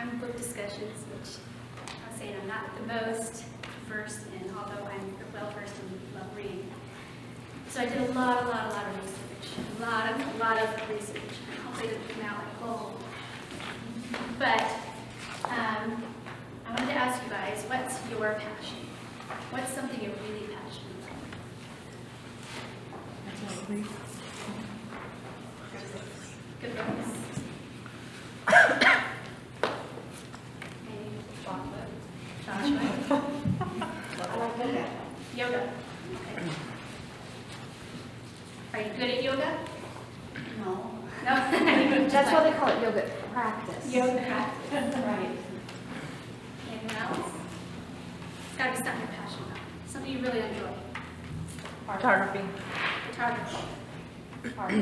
on book discussions, which I'm saying I'm not the most versed in, although I'm well versed in love reading. So I did a lot of research, a lot of research. Hopefully it didn't come out like gold. But I wanted to ask you guys, what's your passion? What's something you're really passionate about? Good books. Joshua? I like yoga. Yoga. Okay. Are you good at yoga? No. No? That's why they call it yoga practice. Yoga practice. Right. Anyone else? It's got to be something you're passionate about. Something you really enjoy. Photography. Photography. Art.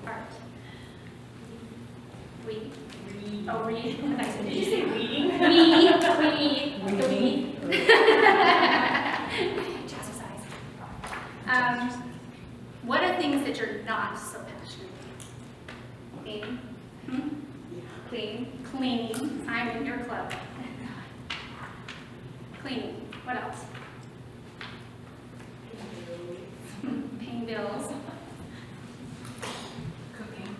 Art. Read. Oh, read. Did you say reading? Read. Jazzercise. What are things that you're not so passionate about? Cleaning. Cleaning. I'm in your club. Cleaning. What else? Paying bills. Cooking.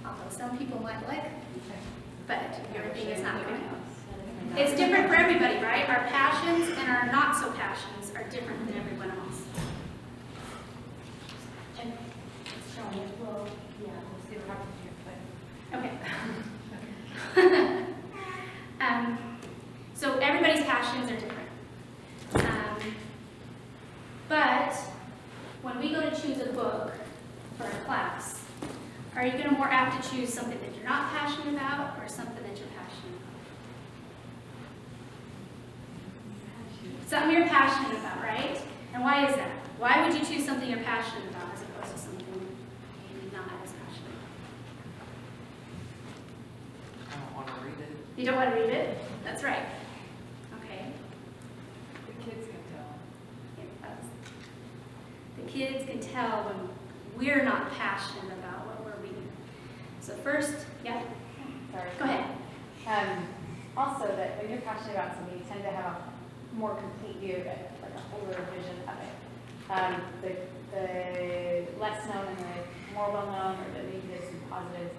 Although some people might like, but everything is not good. It's different for everybody, right? Our passions and our not so passions are different than everyone else. Well, yeah, we'll see what happens here, Okay. So everybody's passions are different. But when we go to choose a book for a class, are you going to more apt to choose something that you're not passionate about or something that you're passionate about? Something you're passionate about, right? And why is that? Why would you choose something you're passionate about as opposed to something you're not as passionate about? I don't want to read it. You don't want to read it? That's right. Okay. The kids can tell. The kids can tell when we're not passionate about what we're reading. So first, yeah, Sorry. go ahead. Also, that when you're passionate about something, you tend to have a more complete view of it, like a fuller vision of it. The less known and the more well known, or the negatives and positives,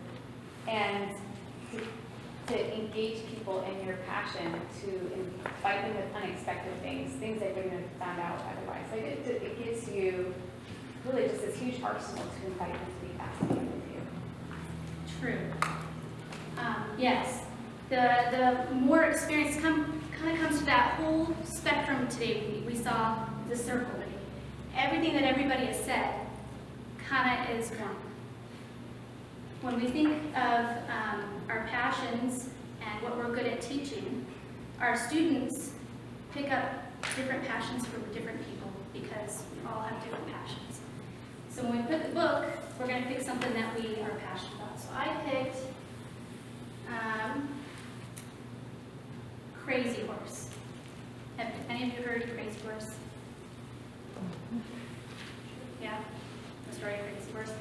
and to engage people in your passion, to invite them with unexpected things they wouldn't have found out otherwise. Like it gives you really just this huge arsenal to invite them to be fascinated with you. True. Yes. The more experience kind of comes to that whole spectrum today. We saw the circle. Everything that everybody has said kind of is one. When we think of our passions and what we're good at teaching, our students pick up different passions from different people because we all have different passions. So when we put the book, we're going to pick something that we are passionate about. So I picked Crazy Horse. Have any of you heard of Crazy Horse? Yeah, the story of Crazy Horse.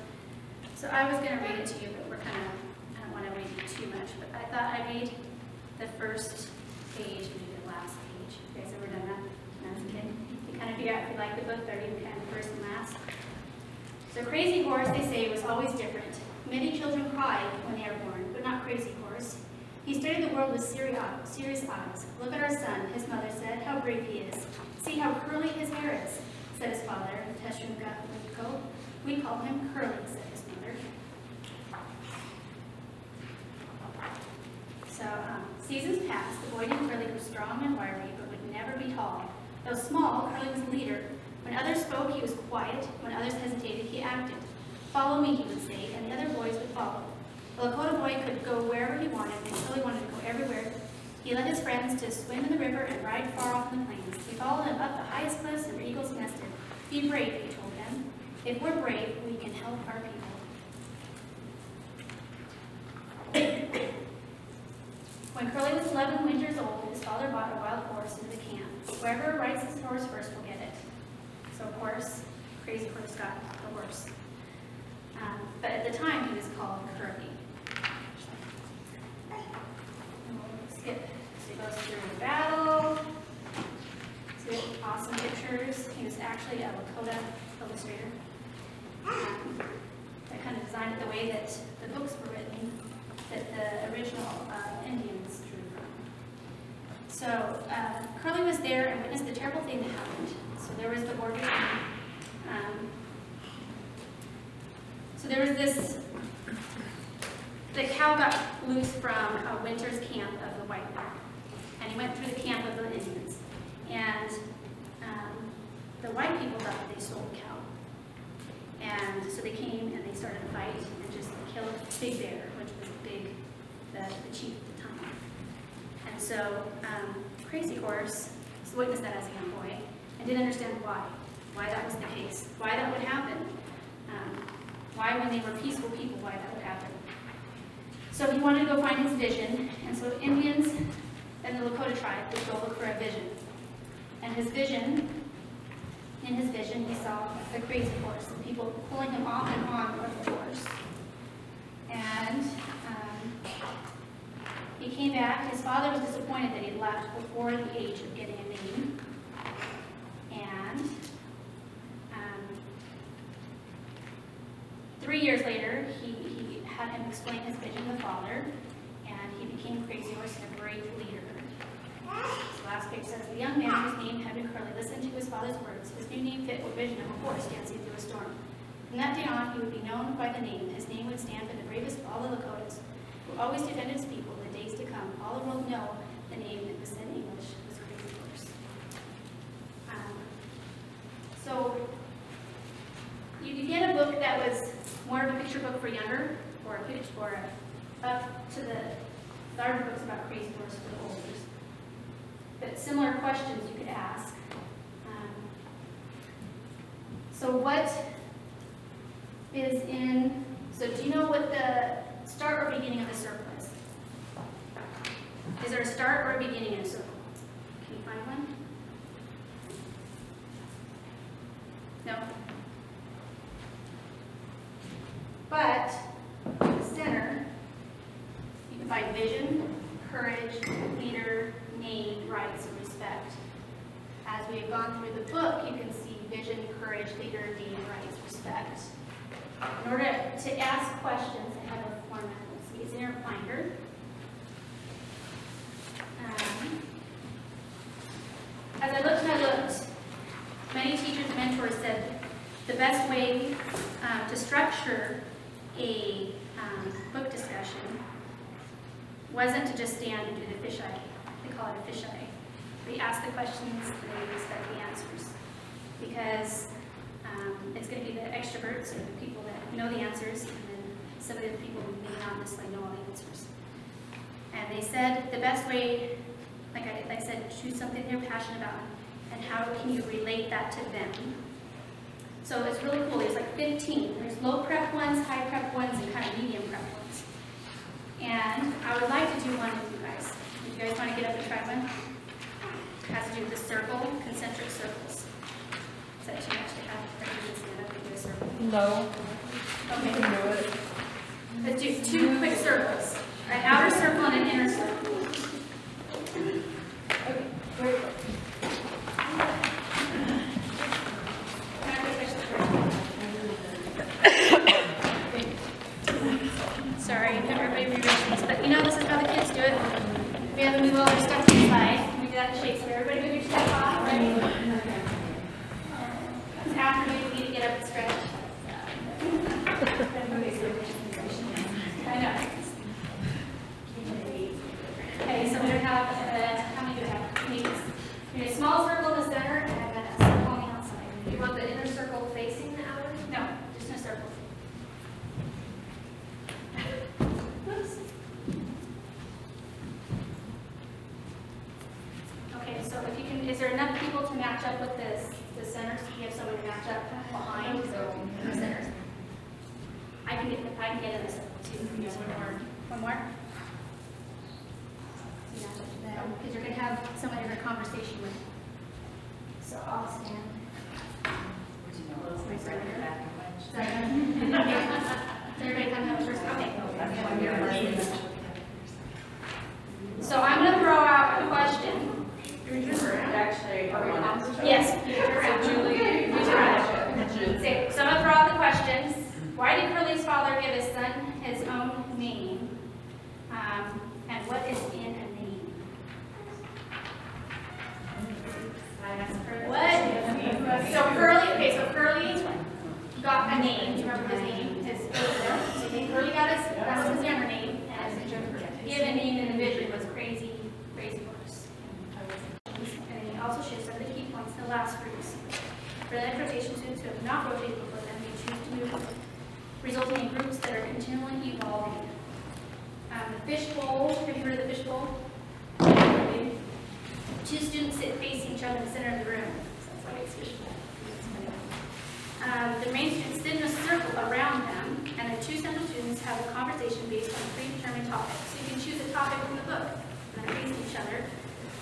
So I was going to read it to you, but I don't want to read it too much, but I thought I'd read the first page and do the last page. You guys ever done that when I was a kid? You kind of figure out if you like the book, or even kind of the first and last. So Crazy Horse, they say, was always different. Many children cried when they are born, but not Crazy Horse. He studied the world with serious eyes. Look at our son, his mother said, how brave he is. See how curly his hair is, said his father. We call him Curly, said his mother. So, seasons passed. The boy named Curly was strong and wiry, but would never be tall. Though small, Curly was a leader. When others spoke, he was quiet. When others hesitated, he acted. Follow me, he would say, and the other boys would follow. The Lakota boy could go wherever he wanted, and Curly wanted to go everywhere. He led his friends to swim in the river and ride far off in the plains. He followed them up the highest cliffs and where eagles nested. Be brave, he told them. If we're brave, we can help our people. When Curly was 11 winters old, his father bought a wild horse into the camp. Whoever rides his horse first will get it. So, of course, Crazy Horse got the horse. But at the time, he was called Curly. actually a Lakota illustrator that kind of designed it the way that the books were written, that the original Indians drew from. So Curly was there and witnessed the terrible thing that happened. So there was the border. So there was this, the cow got loose from a winter's camp of the white men, and he went through the camp of the Indians. And the white people thought that they stole the cow. And so they came and they started a fight and just killed Big Bear, which was the chief at the time. And so Crazy Horse witnessed that as a young boy and didn't understand why that was the case, why that would happen, why when they were peaceful people, why that would happen. So he wanted to go find his vision, and so Indians and the Lakota tribe would go look for a vision. And in his vision, he saw a crazy horse and people pulling him off and on of the horse. And he came back. His father was disappointed that he left before the age of getting a name. And 3 years later, he had him explain his vision to the father, and he became Crazy Horse and a great leader. This last page says, the young man whose name had been Curly listened to his father's words. His new name fit what vision of a horse dancing through a storm. From that day on, he would be known by the name. His name would stand for the bravest of all the Lakotas, who always defended his people in the days to come. All the world know the name that was in English was Crazy Horse. So you get a book that was more of a picture book for younger, or a picture for up to the larger books about Crazy Horse for the older. But similar questions you could ask. So what is in, so do you know what the start or beginning of the circle is? Is there a start or a beginning in a circle? Can you find one? No? But in the center, you can find vision, courage, leader, name, rights, and respect. As we have gone through the book, you can see vision, courage, leader, name, rights, respect. In order to ask questions, I have a format. Let's see, it's in your binder. As I looked, many teachers and mentors said the best way to structure a book discussion wasn't to just stand and do the fisheye. They call it a fisheye. We ask the questions and we expect the answers. Because it's going to be the extroverts or the people that know the answers, and then some of the people who may not necessarily know all the answers. And they said the best way, like I said, choose something they're passionate about, and how can you relate that to them. So it's really cool. There's like 15. There's low prep ones, high prep ones, and kind of medium prep ones. And I would like to do one with you guys. If you guys want to get up and try one, it has to do with the circle, concentric circles. Is that too much to have everybody stand up and do a circle? No. Okay. You can do it. Let's do 2 quick circles. An outer circle and an inner circle. Okay, very quick. Can I have a question first? Sorry, everybody rewrites these, but you know this is how the kids do it. We have them move all their stuff to the side. We do that in Shakespeare. Everybody move your stuff off, right? After you need to get up and stretch. I know. Okay, so we're going to have, how many do we have? We need a small circle in the center and then a circle on the outside. You want the inner circle facing the outer? No, just in a circle. Okay, so if you can, is there enough people to match up with the centers? Do you have someone to match up behind the centers? I can get in the circle too. There's one more. Because you're going to have someone in a conversation with. So I'll stand. Does everybody come up first? Okay. So I'm going to throw out a question. Actually, Yes. so Julie, beginning and the vision was crazy, crazy horse. And he also shares some of the key points in the last groups. For the next rotation, students who have not rotated before them may choose to move, resulting in groups that are continually evolving. The fishbowl, have you heard of the fishbowl? Two students sit facing each other in the center of the room. So that's why it's fishbowl. The main students sit in a circle around them, and the two central students have a conversation based on a predetermined topic. So you can choose a topic from the book, and they're facing each other.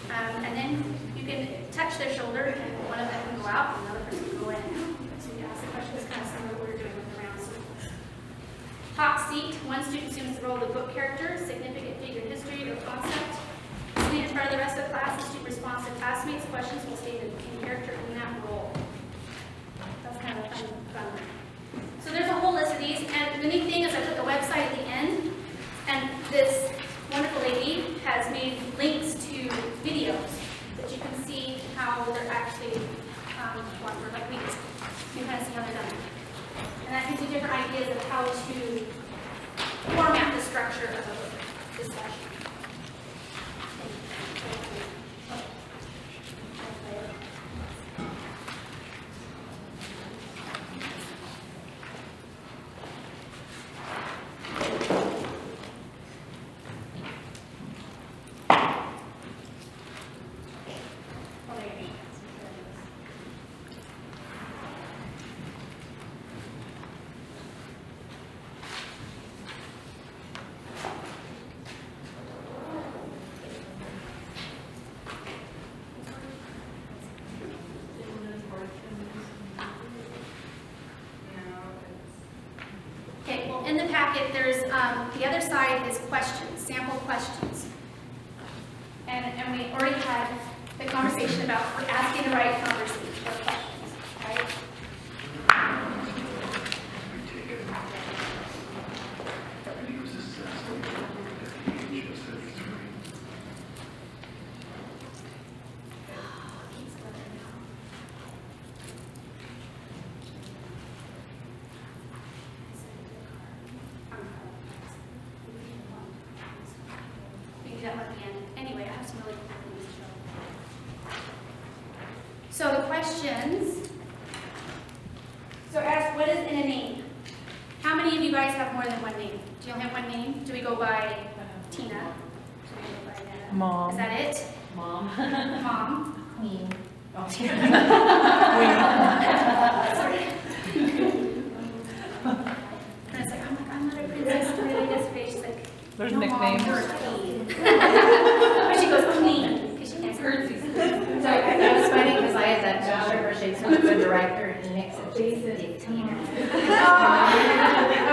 And then you can touch their shoulder, and one of them can go out, and another person can go in and out. So you can ask the questions, kind of similar to what we're doing with the round circles. Hot seat, one student assumes the role of the book character, significant figure in history or concept. Sitting in front of the rest of the class, the student responds to classmates' questions will stay in character in that role. That's kind of a fun one. So there's a whole list of these, and the neat thing is I put the website at the end, and this wonderful lady has made links to videos that you can see how they're actually performed, or like we just, you can kind of see how they're done. And that gives you different ideas of how to format the structure of a discussion. Okay, well, in the packet, there's, the other side is questions, sample questions. And we already had the conversation about asking the right conversation or questions, right? We can do that at the end. Anyway, I have some really cool things to show. So the questions. So ask, what is in a name? How many of you guys have more than one name? Do you only have one name? Do we go by Tina? Do we go by Nana? Mom. Is that it? Mom. Mom. Queen. Sorry. And it's like, I'm not a princess. Really, this face. She's like, There's no, Mom, nicknames. you're a queen. But she goes, queen. Because she can't curtsy. So it was funny because I had that Joshua for Shakespeare, the director, and he makes a Jason dictator.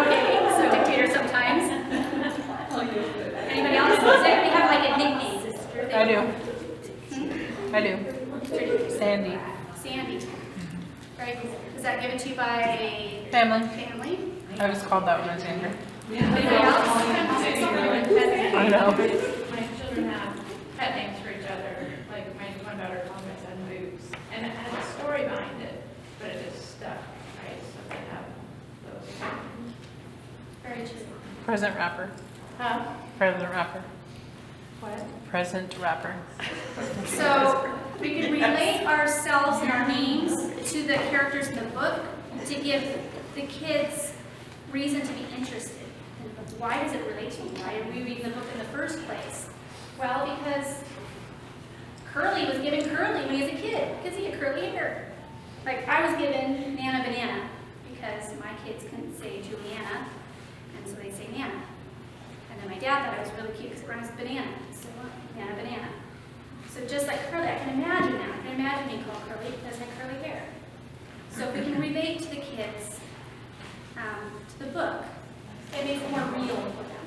Okay, so dictator sometimes. Anybody else? Does anybody have like a nickname? I do. I do. Sandy. Sandy. Right? Is that given to you by Family. family? I was called that when I was younger. Anybody else? I know. My children have pet names for each other. Like my daughter called my son Boots, and it has a story behind it, but it is stuck, right? So they have those. Very true. Present rapper. Huh? Present rapper. What? Present rapper. So we can relate ourselves and our names to the characters in the book to give the kids reason to be interested. And why does it relate to me? Why are we reading the book in the first place? Well, because Curly was given Curly when he was a kid because he had curly hair. Like I was given Nana Banana because my kids couldn't say Juliana, and so they say Nana. And then my dad thought I was really cute because it rhymes with banana, so Nana Banana. So just like Curly, I can imagine that. I can imagine being called Curly because I have curly hair. So if we can relate to the kids, to the book, it makes it more real for them.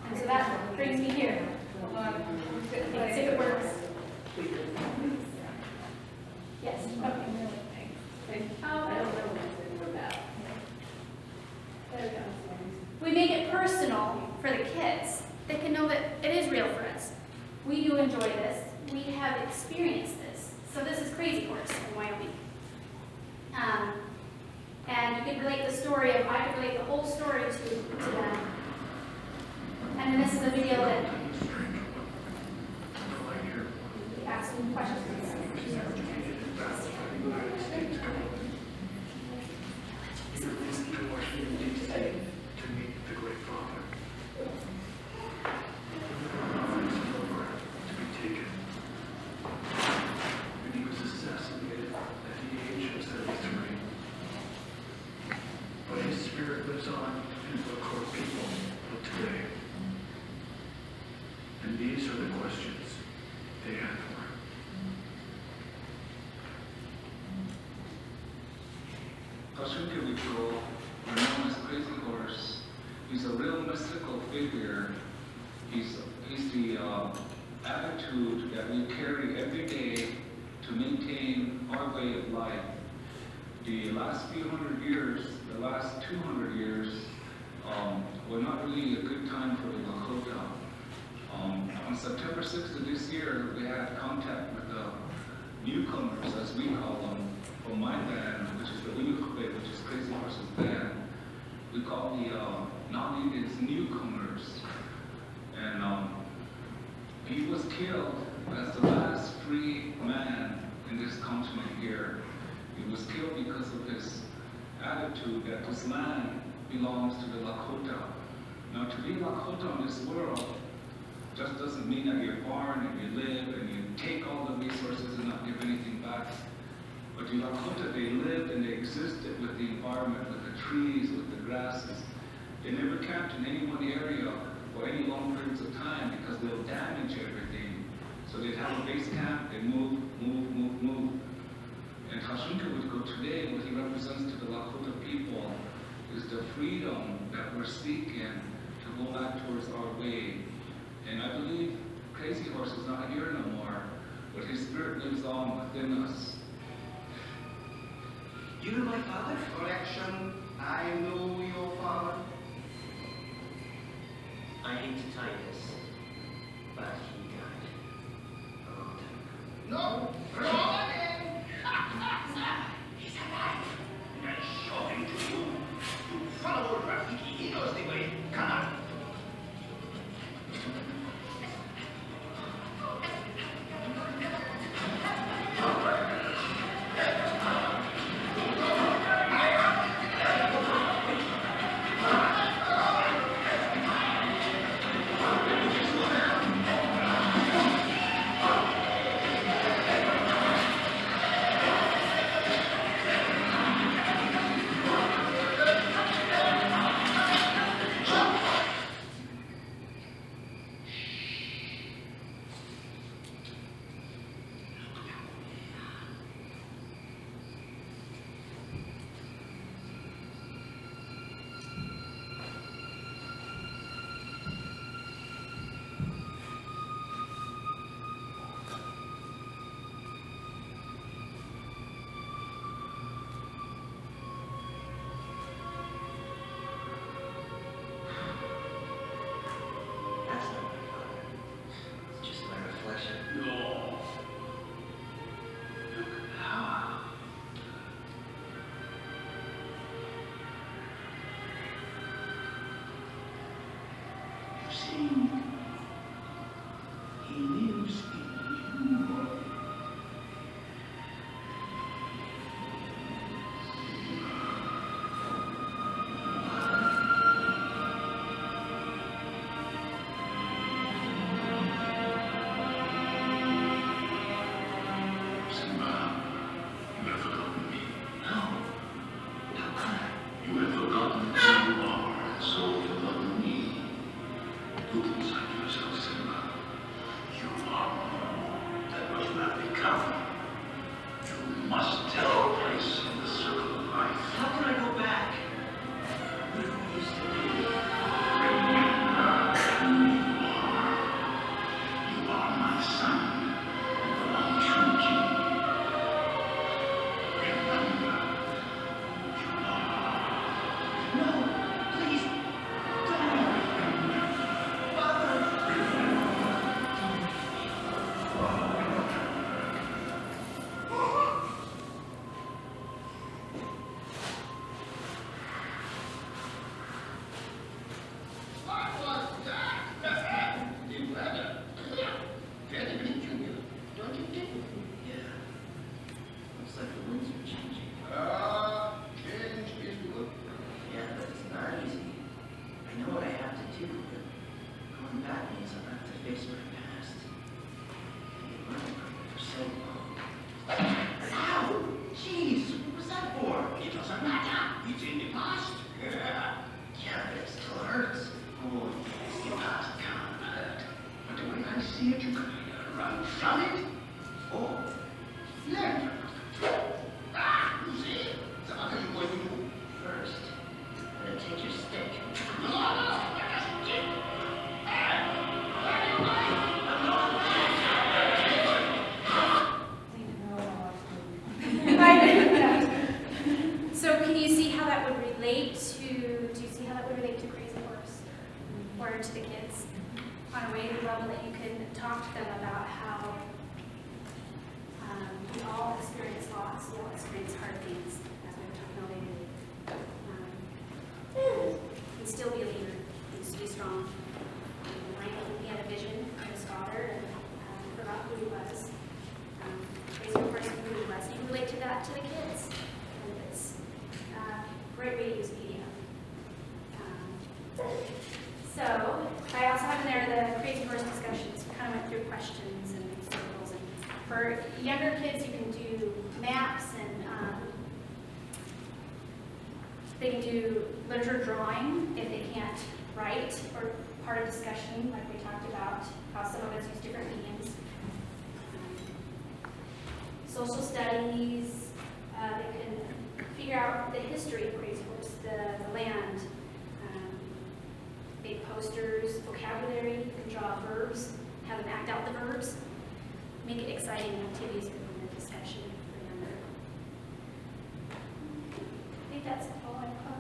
And so that brings me here. Let's see if it works. Yes. Okay. Oh, I don't know what that. There we go. We make it personal for the kids. They can know that it is real for us. We do enjoy this. We have experienced this. So this is Crazy Horse in Wyoming. And you could relate the story of, I could relate the whole story to them. And then this is a video that And these are the questions they had for him. Pashunke Witro, known as Crazy Horse, he's a real mystical figure. He's the attitude that we carry every day to maintain our way of life. The last few hundred years, the last 200 years, were not really a good time for the Lakota. On September 6th of this year, we had contact with the newcomers, as we call them, from my band, which is the Winnicott, which is Crazy Horse's band. We call the non-Indians newcomers. And he was killed as the last free man in this continent here. He was killed because of his attitude that this land belongs to the Lakota. Now, to be Lakota in this world just doesn't mean that you're born and you live and you take all the resources and not give anything back. But the Lakota, they lived and they existed with the environment, with the trees, with the grasses. They never camped in any one area for any long periods of time because they'll damage everything. So they'd have a base camp, they move. And Kashunka Witko today, what he represents to the Lakota people is the freedom that we're seeking to go back towards our way. And I believe Crazy Horse is not here no more, but his spirit lives on within us. You know my father? Correction, I know your father. I hate to tell you this, but he died a long time ago. No, wrong again! He's alive, and I show him to you. You follow Rafiki, he knows the way. Come on. I see it, you can run from it? Oh, yeah. Ah, you see it? So how can you go and do? First, I'm gonna take your stick. No, that's it. So can you see how that would relate to, do you see how that would relate to Crazy Horse? Or to the kids? On a weighted level that you can talk to them about how we all experience loss, we all experience hard things, as we were talking about lately. And still be a leader, and still be strong. Michael, he had a vision of his father and forgot who he was. Crazy Horse knew who he was. You can relate to that to the kids. And it's a great way to use media. So I also have in there the Crazy Horse discussions. We kind of went through questions and circles. And for younger kids, you can do maps and they can do literature drawing if they can't write, or part of discussion, like we talked about, how some of us use different mediums. Social studies, they can figure out the history of Crazy Horse, the land, make posters, vocabulary, you can draw verbs, have them act out the verbs, make it exciting activities within the discussion for younger. I think that's all I've got.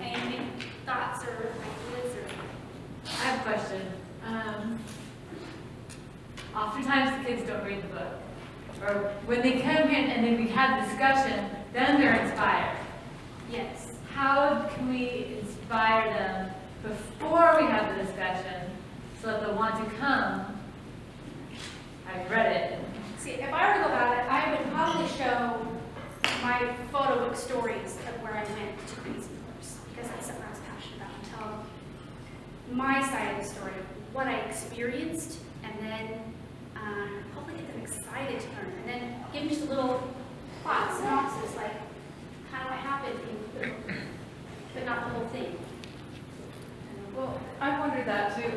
Any thoughts or ideas or? I have a question. Oftentimes the kids don't read the book. Or when they come in and then we have discussion, then they're inspired. Yes. How can we inspire them before we have the discussion so that they'll want to come? I've read it. See, if I were to go about it, I would probably show my photo book stories of where I went to Crazy Horse, because that's something I was passionate about, and tell my side of the story of what I experienced, and then hopefully get them excited to learn, and then give them just a little plot synopsis, like kind of what happened in the book, but not the whole thing. Well, I wondered that too.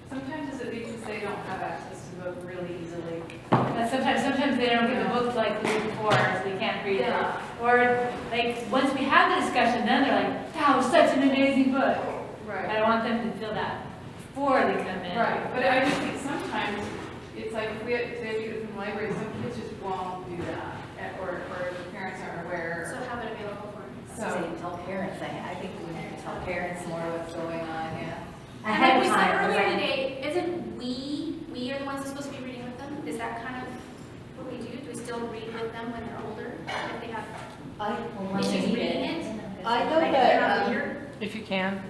Sometimes is it because they don't have access to the book really easily? And sometimes they don't get the book like the week before, so they can't read it. Or like once we have the discussion, then they're like, "That was such an amazing book." Right. I want them to feel that before they come in. Right, but I just think sometimes it's like if we have to get it from the library, some kids just won't do that, or the parents aren't aware. So have it available for them. So, Tell parents, I think we need to tell parents more what's going on, yeah. And Ahead like we of said time, earlier because today, isn't we are the ones who are supposed to be reading with them? Is that kind of what we do? Do we still read with them when they're older? If they have when issues they need reading it. it? I know Like if they're not a that, reader? If you can.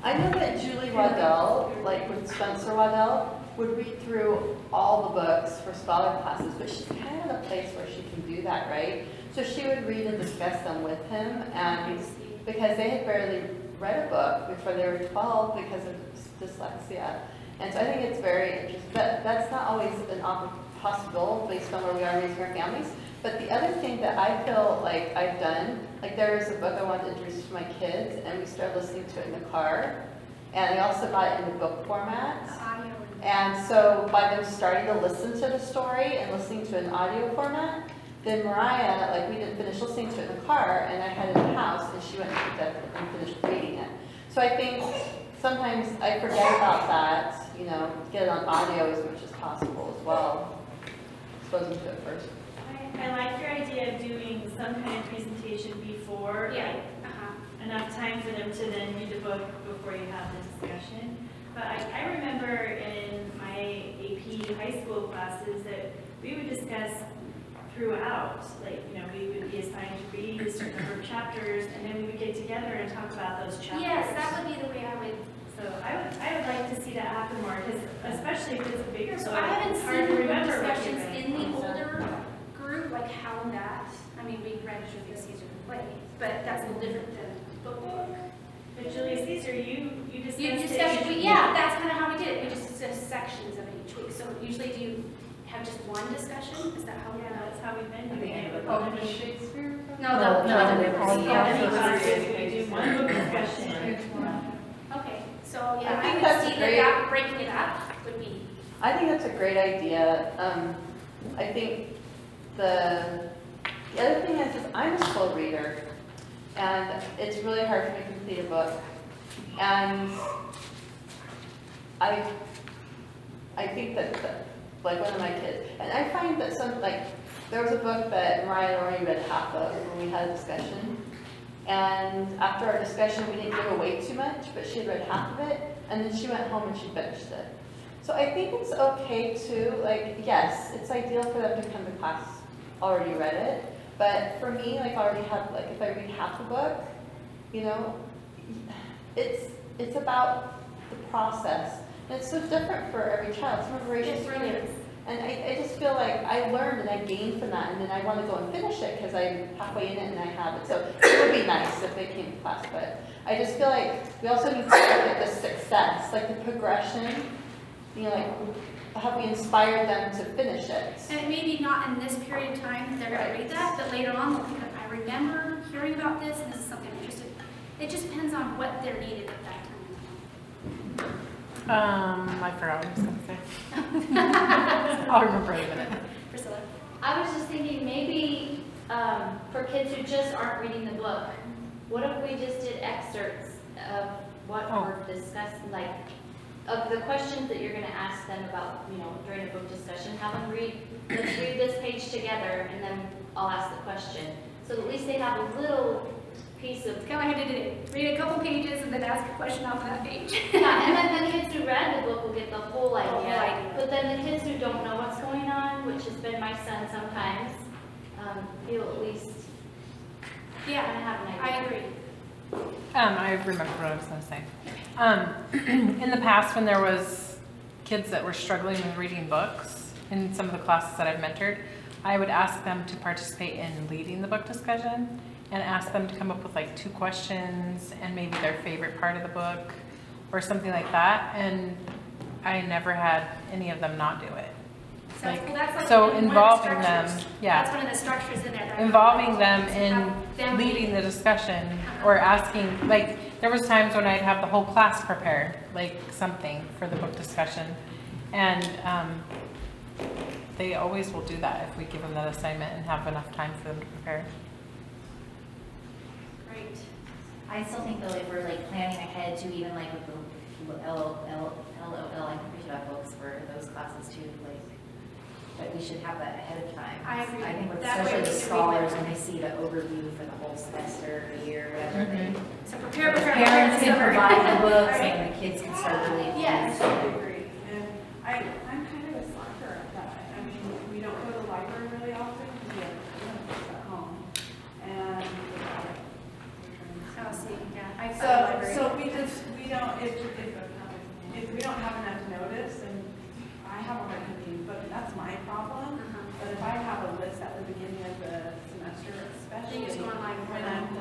I know that Julie Waddell, like with Spencer Waddell, would read through all the books for scholar classes, but she's kind of in a place where she can do that, right? So she would read and discuss them with him, and because they had barely read a book before they were 12 because of dyslexia. And so I think it's very interesting. That's not always an possible based on where we are raising our families. But the other thing that I feel like I've done, like there was a book I wanted to introduce to my kids, and we started listening to it in the car. And I also got it in the book format. The audio. And so by them starting to listen to the story and listening to an audio format, then Mariah, like we didn't finish listening to it in the car, and I had it in the house, and she went and picked up and finished reading it. So I think sometimes I forget about that, you know, get it on audio as much as possible as well. Exposing to it first. I like your idea of doing some kind of presentation before, Yeah. like enough time for them to then read the book before you have the discussion. But I remember in my AP high school classes that we would discuss throughout, like, you know, we would be assigned to read a certain number of chapters, and then we would get together and talk about those chapters. Yes, that would be the way I would. So I would like to see that happen more, because especially if it's a bigger book, So I haven't it's hard seen to the remember what discussions you're in the reading. older group, like how that, I mean, we read Julius Caesar play, but that's a little different than book. But Julius Caesar, you discussed You it. discussed, yeah, that's kind of how we did it. We just discussed sections of it each week. So usually do you have just one discussion? Is that how we Yeah, do that's how we've been doing it. with Oh, all the the Shakespeare? No, No, the they're all yeah, Every the- class, we do one book discussion. Okay, So, yeah, I think I would that's see great. that breaking it up would be, I think that's a great idea. I think the other thing is I'm a slow reader, and it's really hard for me to complete a book. And I think that, like one of my kids, and I find that there was a book that Mariah already read half of when we had a discussion. And after our discussion, we didn't give away too much, but she had read half of it, and then she went home and she finished it. So I think it's okay to, yes, it's ideal for them to come to class already read it, but for me, if I read half a book, it's about the process. And it's so different for every child. Some are voracious It really readers. is. And I just feel like I learned and I gained from that, and then I want to go and finish it because I'm halfway in it and I have it. So it would be nice if they came to class, but I just feel like we also need to look at the success, like the progression, have we inspired them to finish it? and maybe not in this period of time that they're gonna read that, but later on, they'll think, I remember hearing about this, and this is something I'm interested in. It just depends on what they're needed at that time. I forgot what I was gonna say. I'll remember in a minute. Priscilla? I was just thinking maybe for kids who just aren't reading the book, what if we just did excerpts of what we're discussing, like of the questions that you're going to ask them about, during a book discussion, have them let's read this page together, and then I'll ask the question. So at least they have a little piece of. It's kind of like I did today. Read a couple pages and then ask a question off of that page. Yeah, and then the kids who read the book will get the whole idea. whole idea. But then the kids who don't know what's going on, which has been my son sometimes, he'll at least kind of have an idea. I agree. I remember what I was gonna say. In the past, when there was kids that were struggling with reading books in some of the classes that I've mentored, I would ask them to participate in leading the book discussion and ask them to come up with 2 questions and maybe their favorite part of the book or something like that. And I never had any of them not do it. So, that's so one of the involving them, structures. yeah. That's one of the structures in there. that I Involving recommend them to in have them leading read. the discussion or asking, there was times when I'd have the whole class prepare, something for the book discussion. And they always will do that if we give them that assignment and have enough time for them to prepare. Great. I still think though, if we're planning ahead to even with the LOL, I think we should have books for those classes too, but we should have that ahead of time. I agree. I think That way especially we the can read scholars, them. when they see the overview for the whole semester, the year, whatever, So prepare. parents can provide the books Right. and the kids can start really. Yes. I agree, and I'm kind of a sucker at that. I mean, we don't go to the library really often because we have books at home, and Oh, see, yeah. I so we don't, if we don't have enough notice, and I have a hard time reading, but that's my problem. But if I have a list at the beginning of the semester, especially Then you just go online and when print I'm them.